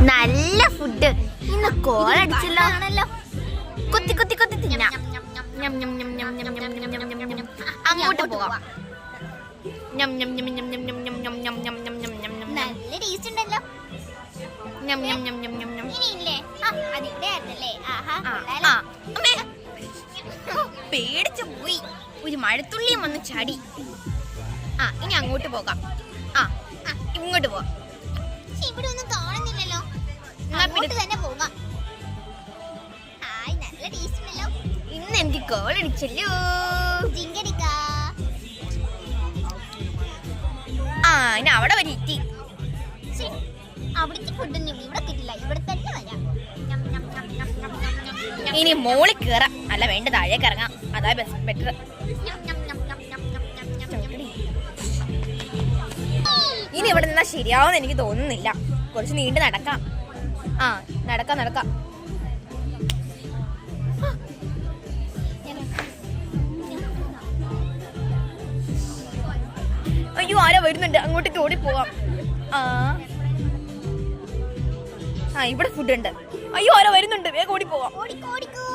നല്ല ഫുഡ്. ഇന്ന് കോളടിച്ചല്ലോ. കൊത്തി കൊത്തി കൊത്തി തിന്നാം. അങ്ങോട്ട് പോകാം. നല്ല ടേസ്റ്റ് ഉണ്ടല്ലോ. പേടിച്ചു പോയി. ഒരു മഴത്തുള്ളിയും വന്ന് ചാടി. ഇനി അങ്ങോട്ട് പോകാം. ഇങ്ങോട്ട് പോവാം. ഇവിടെ ഒന്നും കാണുന്നില്ലല്ലോ. അങ്ങോട്ട് തന്നെ പോകാം. നല്ല ടേസ്റ്റ് ഉണ്ടല്ലോ. ഇന്ന് എനിക്ക് കോളടിച്ചല്ലോ. ജിങ്കടിക്കാ. ഇനി അവിടെ വരെ എത്തി. അവിടുത്തെ ഫുഡൊന്നും ഇവിടെ കിട്ടില്ല. ഇവിടെ തന്നെ വരാം. ഇനി മോളിൽ കയറാം. അല്ല വേണ്ട, താഴേക്ക് ഇറങ്ങാം. അതാ ബെറ്റർ. ഇനി ഇവിടെ നിന്നാ ശരിയാവുമെന്ന് എനിക്ക് തോന്നുന്നില്ല. കുറച്ച് നീണ്ട് നടക്കാം. നടക്കാം. അയ്യോ, ആരോ വരുന്നുണ്ട്. അങ്ങോട്ടേക്ക് ഓടിപ്പോവാം. ഇവിടെ ഫുഡ് ഉണ്ട്. അയ്യോ, ആരോ വരുന്നുണ്ട്. വേഗം ഓടിപ്പോവാം. ഓടിക്കോ.